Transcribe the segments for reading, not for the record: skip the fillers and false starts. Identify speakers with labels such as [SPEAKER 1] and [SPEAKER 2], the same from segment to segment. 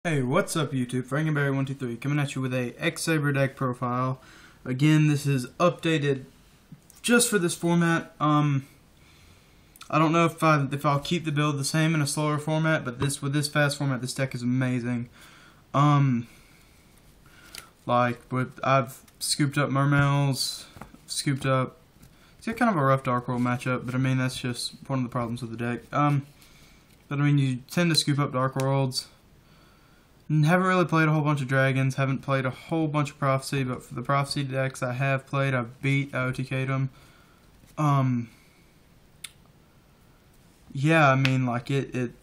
[SPEAKER 1] Hey, what's up YouTube? Frankenberry123 coming at you with a X-Saber deck profile. Again, this is updated just for this format. I don't know if I'll keep the build the same in a slower format, but with this fast format, this deck is amazing. I've scooped up Mermails, scooped up. It's got kind of a rough Dark World matchup, but I mean that's just one of the problems with the deck. But I mean you tend to scoop up Dark Worlds. Haven't really played a whole bunch of Dragons, haven't played a whole bunch of Prophecy, but for the Prophecy decks I have played, I've beat, I OTK'd them. Yeah, I mean, like, it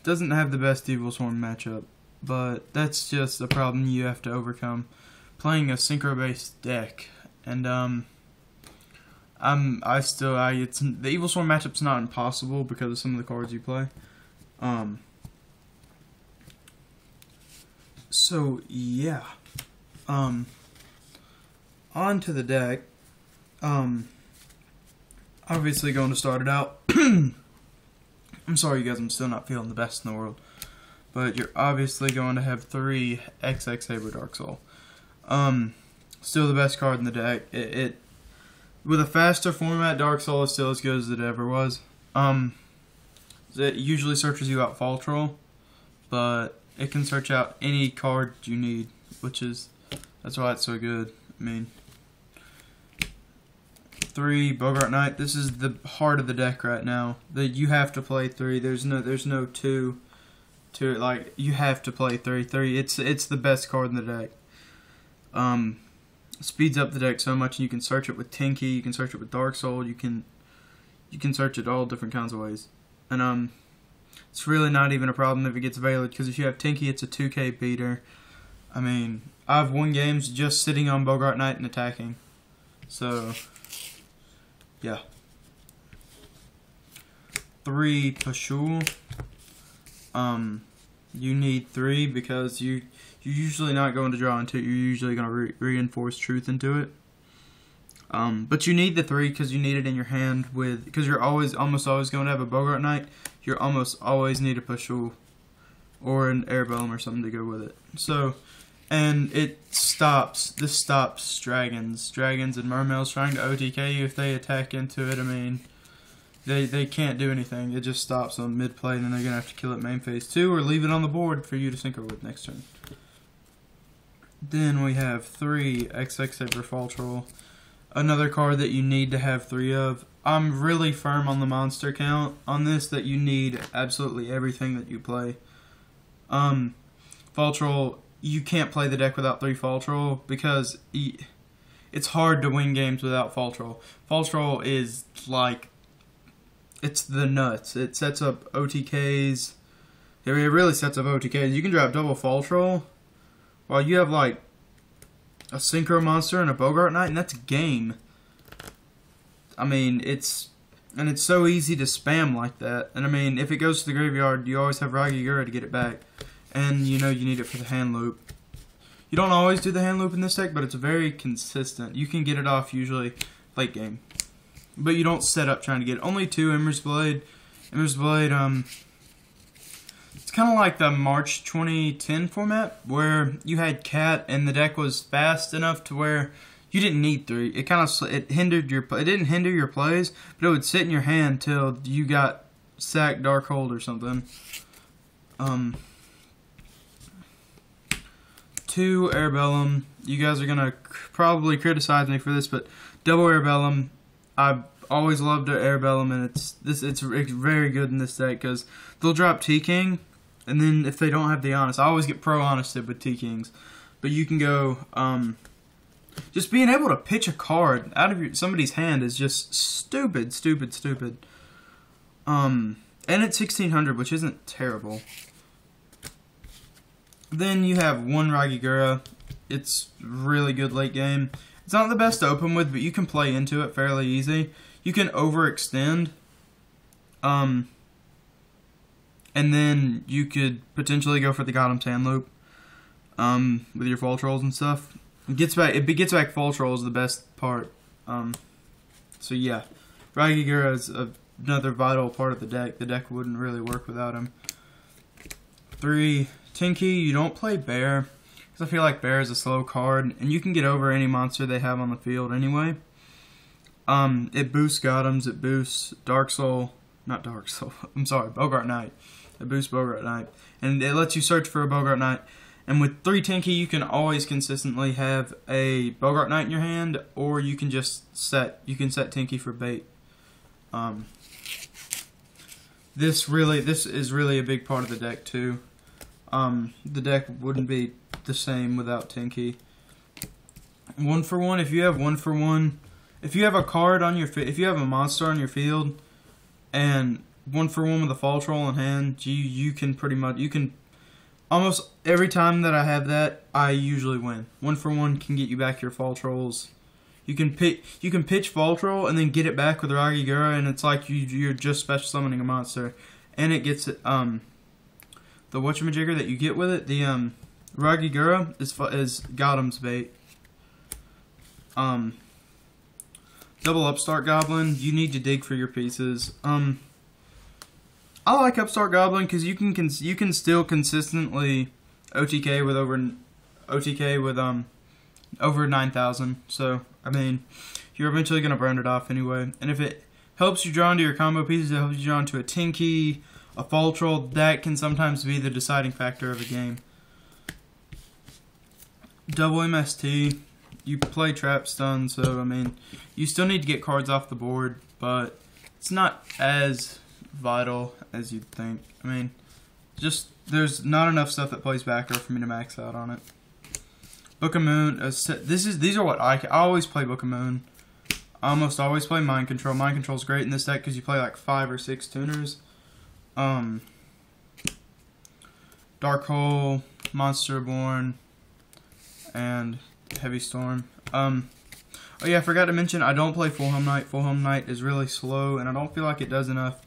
[SPEAKER 1] doesn't have the best Evilswarm matchup, but that's just a problem you have to overcome playing a Synchro-based deck. And, the Evilswarm matchup's not impossible because of some of the cards you play. So yeah, on to the deck. Obviously going to start it out. I'm sorry, you guys. I'm still not feeling the best in the world, but you're obviously going to have 3 X-Saber Dark Soul. Still the best card in the deck. With a faster format, Dark Soul is still as good as it ever was. It usually searches you out Fall Troll, but it can search out any card you need, that's why it's so good. I mean, 3 Bogart Knight. This is the heart of the deck right now. You have to play 3. There's no 2 to it. Like, you have to play 3. It's the best card in the deck. Speeds up the deck so much, and you can search it with Tinky. You can search it with Dark Soul. You can search it all different kinds of ways. And it's really not even a problem if it gets Veiled, because if you have Tinky, it's a 2K beater. I mean, I've won games just sitting on Bogart Knight and attacking. So, yeah. 3 Pashul. You need 3 because you're usually not going to draw into it. You're usually going to reinforce Truth into it. But you need the 3 because you need it in your hand because you're almost always going to have a Bogart Knight. You almost always need a Pashul or an Erebellum or something to go with it. So, and this stops Dragons and Mermails trying to OTK you if they attack into it. I mean, they can't do anything. It just stops them mid-play, and then they're going to have to kill it main phase 2 or leave it on the board for you to synchro with next turn. Then we have 3 X-Saber Fall Troll. Another card that you need to have 3 of. I'm really firm on the monster count on this, that you need absolutely everything that you play. Fall Troll, you can't play the deck without 3 Fall Troll because it's hard to win games without Fall Troll. Fall Troll is like, it's the nuts. It sets up OTKs. It really sets up OTKs. You can drop double Fall Troll while you have like a Synchro Monster and a Bogart Knight, and that's a game. I mean, it's so easy to spam like that. And I mean, if it goes to the graveyard, you always have Raigigura to get it back. And you know you need it for the hand loop. You don't always do the hand loop in this deck, but it's very consistent. You can get it off usually late game. But you don't set up trying to get it. Only 2 Ember's Blade. Ember's Blade, it's kind of like the March 2010 format, where you had Cat and the deck was fast enough to where you didn't need 3. It didn't hinder your plays, but it would sit in your hand till you got sacked Darkhold or something. 2 Erebellum. You guys are gonna probably criticize me for this, but double Erebellum. I've always loved the Erebellum, and it's very good in this deck because they'll drop T-King. And then if they don't have the Honest, I always get pro-Honested with T-Kings. But you can go, just being able to pitch a card out of somebody's hand is just stupid. And it's 1600, which isn't terrible. Then you have 1 Raigigura. It's really good late game. It's not the best to open with, but you can play into it fairly easy. You can overextend. And then you could potentially go for the Gotham Sand Loop with your Fall Trolls and stuff. It gets back Fall Trolls, the best part. So yeah, Raigigura is another vital part of the deck. The deck wouldn't really work without him. 3 Tinky, you don't play Bear, because I feel like Bear is a slow card, and you can get over any monster they have on the field anyway. It boosts Gotham's, it boosts Bogart Knight. It boosts Bogart Knight, and it lets you search for a Bogart Knight. And with 3 Tinky, you can always consistently have a Bogart Knight in your hand, or you can just set Tinky for bait. This is really a big part of the deck too. The deck wouldn't be the same without Tinky. 1-for-1. If you have 1-for-1, if you have a card on your if you have a monster on your field, and 1-for-1 with a Fall Troll in hand, you can almost every time that I have that, I usually win. 1-for-1 can get you back your Fall Trolls. You can pitch Fall Troll and then get it back with Ragigura, and it's like you're just special summoning a monster, and it gets the whatchamajigger that you get with it. The Ragigura is Gotham's bait. Double Upstart Goblin. You need to dig for your pieces. I like Upstart Goblin because you can still consistently OTK with over 9,000. So I mean, you're eventually gonna burn it off anyway. And if it helps you draw into your combo pieces, it helps you draw into a Tinky, a Fall Troll. That can sometimes be the deciding factor of a game. Double MST. You play Trap Stun, so I mean, you still need to get cards off the board, but it's not as vital as you'd think. I mean, just there's not enough stuff that plays backer for me to max out on it. Book of Moon. These are what I always play. Book of Moon. I almost always play Mind Control. Mind Control is great in this deck because you play like 5 or 6 tuners. Dark Hole, Monsterborn, and Heavy Storm. Oh yeah, I forgot to mention I don't play Fulhelm Knight. Fulhelm Knight is really slow, and I don't feel like it does enough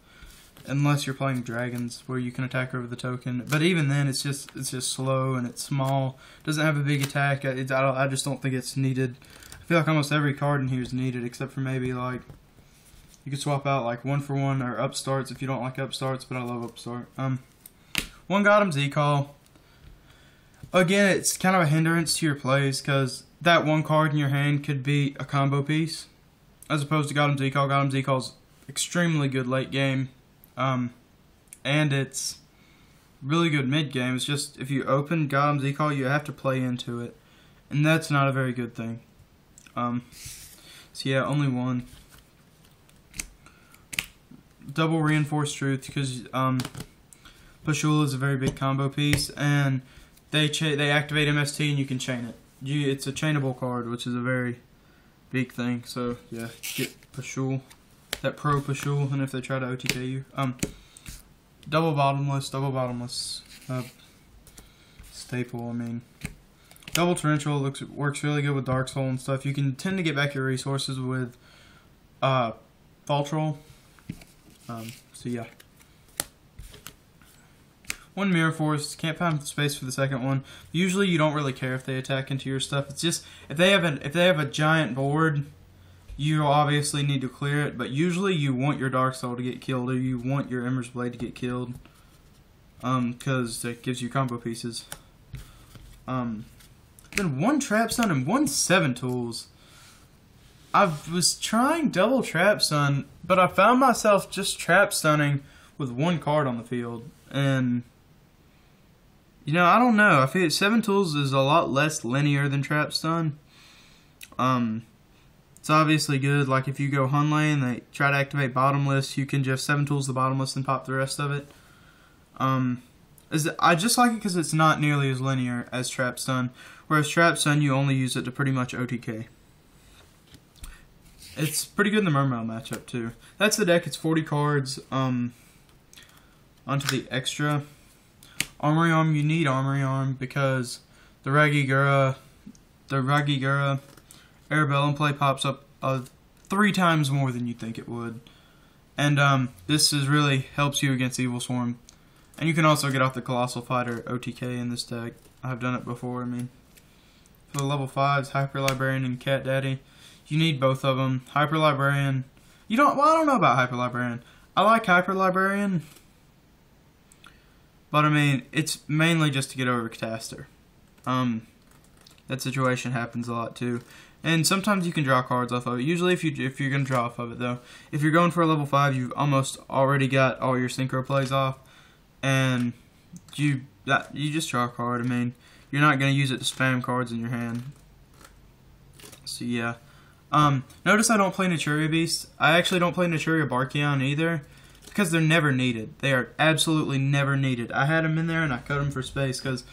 [SPEAKER 1] unless you're playing dragons where you can attack over the token. But even then, it's just slow and it's small. Doesn't have a big attack. I just don't think it's needed. I feel like almost every card in here is needed except for maybe like you could swap out like 1-for-1 or Upstarts if you don't like Upstarts. But I love Upstart. One Gotham's E-Call. Again, it's kind of a hindrance to your plays because that one card in your hand could be a combo piece as opposed to Gotham's E-Call. Gotham's E-Call's extremely good late game. And it's really good mid game. It's just if you open Gotham's E-Call, you have to play into it, and that's not a very good thing. So yeah, only one. Double Reinforced Truth because Pashul is a very big combo piece, and they activate MST and you can chain it. It's a chainable card, which is a very big thing. So yeah, get Pashul. That pro Pashul, and if they try to OTK you. Double bottomless staple. I mean, double torrential works really good with Dark Soul and stuff. You can tend to get back your resources with Fall Troll. So yeah. One Mirror Force. Can't find space for the second one. Usually you don't really care if they attack into your stuff. It's just if they have a giant board, you obviously need to clear it, but usually you want your Dark Soul to get killed, or you want your Ember's Blade to get killed, because it gives you combo pieces. Then one Trap Stun and one 7 tools. I was trying double Trap Stun, but I found myself just Trap Stunning with one card on the field, and you know, I don't know. I feel 7 tools is a lot less linear than Trap Stun. It's obviously good. Like if you go Hun lane, they try to activate Bottomless, you can just 7 tools the Bottomless and pop the rest of it. I just like it because it's not nearly as linear as Trap Stun. Whereas Trap Stun, you only use it to pretty much OTK. It's pretty good in the Mermail matchup too. That's the deck. It's 40 cards. Onto the extra. Armory Arm. You need Armory Arm because the Ragigura Arabellum play pops up 3 times more than you think it would. And this really helps you against Evil Swarm. And you can also get off the Colossal Fighter OTK in this deck. I've done it before. I mean, for the level 5s, Hyper Librarian and Cat Daddy, you need both of them. Hyper Librarian, I don't know about Hyper Librarian. I like Hyper Librarian, But I mean, it's mainly just to get over Catastor. That situation happens a lot too. And sometimes you can draw cards off of it. Usually if you're going to draw off of it though. If you're going for a level 5, you've almost already got all your synchro plays off. And you just draw a card. I mean, you're not going to use it to spam cards in your hand. So yeah. Notice I don't play Naturia Beast. I actually don't play Naturia Barkion either. Because they're never needed. They are absolutely never needed. I had them in there and I cut them for space because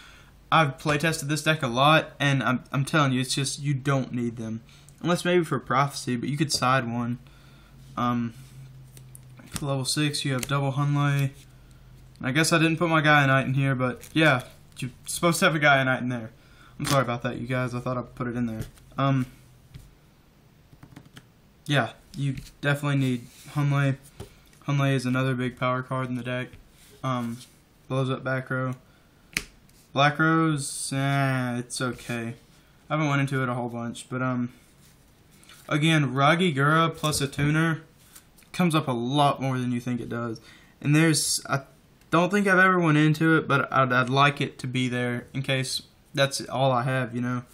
[SPEAKER 1] I've playtested this deck a lot, and I'm telling you, it's just, you don't need them. Unless maybe for Prophecy, but you could side one. For level 6, you have double Hunley. I guess I didn't put my Gaia in here, but yeah, you're supposed to have a Gaia in there. I'm sorry about that, you guys. I thought I put it in there. Yeah, you definitely need Hunley. Hunley is another big power card in the deck. Blows up back row. Black Rose, it's okay. I haven't went into it a whole bunch, but again, Ragigura plus a tuner comes up a lot more than you think it does. And I don't think I've ever went into it, but I'd like it to be there in case that's all I have, you know.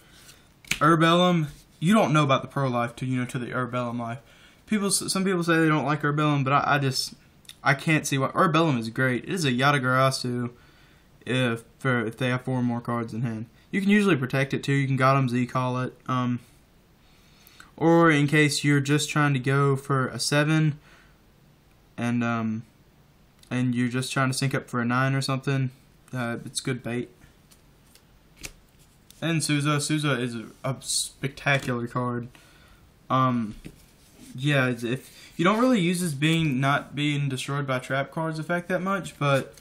[SPEAKER 1] Herbellum, you don't know about the Pro Life till you know to the Herbellum Life. Some people say they don't like Herbellum, but I can't see why. Herbellum is great. It is a Yatagarasu if they have 4 more cards in hand. You can usually protect it too. You can Gotham Z call it. Or in case you're just trying to go for a 7 and you're just trying to sync up for a 9 or something, it's good bait. And Souza is a spectacular card. Yeah, if you don't really use this not being destroyed by trap cards effect that much, but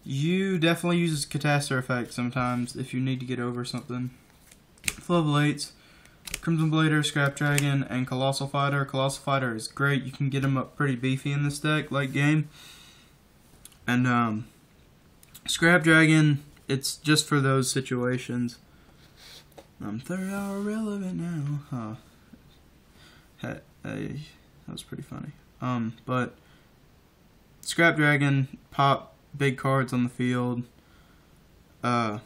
[SPEAKER 1] you definitely use Catastor effect sometimes if you need to get over something. Level 8s, Crimson Blader, Scrap Dragon, and Colossal Fighter. Colossal Fighter is great. You can get him up pretty beefy in this deck, late game. And Scrap Dragon, it's just for those situations. Third hour relevant now. Huh. Hey, that was pretty funny. But Scrap Dragon, pop big cards on the field. And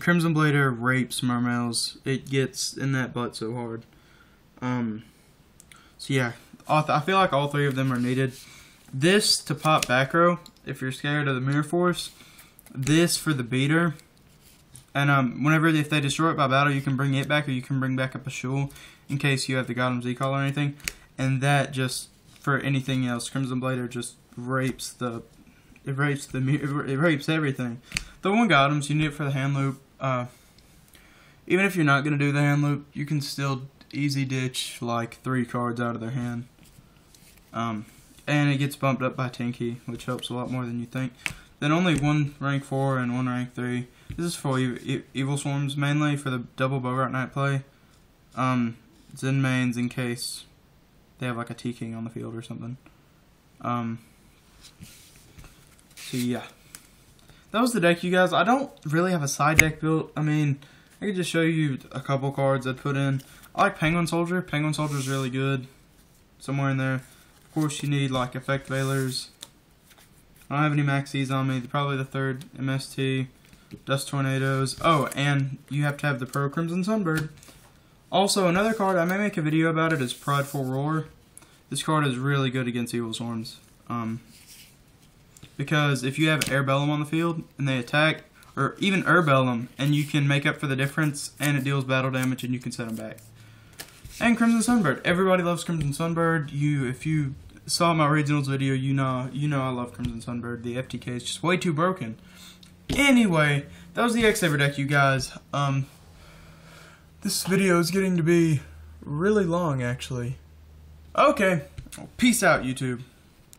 [SPEAKER 1] Crimson Blader rapes Mermails. It gets in that butt so hard. So yeah, I feel like all 3 of them are needed. This to pop back row if you're scared of the Mirror Force. This for the beater. And if they destroy it by battle, you can bring it back, or you can bring back up a Shul in case you have the Gotham Z call or anything. And that just for anything else, Crimson Blader just rapes everything. The one Gothams, you need it for the hand loop. Even if you're not gonna do the hand loop, you can still easy ditch like 3 cards out of their hand. And it gets bumped up by Tinky, which helps a lot more than you think. Then only 1 rank 4 and 1 rank 3. This is for Evil Swarms, mainly for the double Bogart Knight play. Zen mains in case they have like a T-King on the field or something. So yeah. That was the deck, you guys. I don't really have a side deck built. I mean, I could just show you a couple cards I'd put in. I like Penguin Soldier. Penguin Soldier is really good. Somewhere in there. Of course, you need like Effect Veilers. I don't have any Maxis on me. Probably the 3rd MST. Dust Tornadoes. Oh, and you have to have the Pro Crimson Sunbird. Also, another card, I may make a video about it, is Prideful Roar. This card is really good against Evil Swarms. Because if you have Herbellum on the field and they attack, or even Herbellum, and you can make up for the difference, and it deals battle damage, and you can set them back. And Crimson Sunbird. Everybody loves Crimson Sunbird. If you saw my regionals video, you know I love Crimson Sunbird. The FTK is just way too broken. Anyway, that was the X-Saber deck, you guys. This video is getting to be really long, actually. Okay, peace out, YouTube.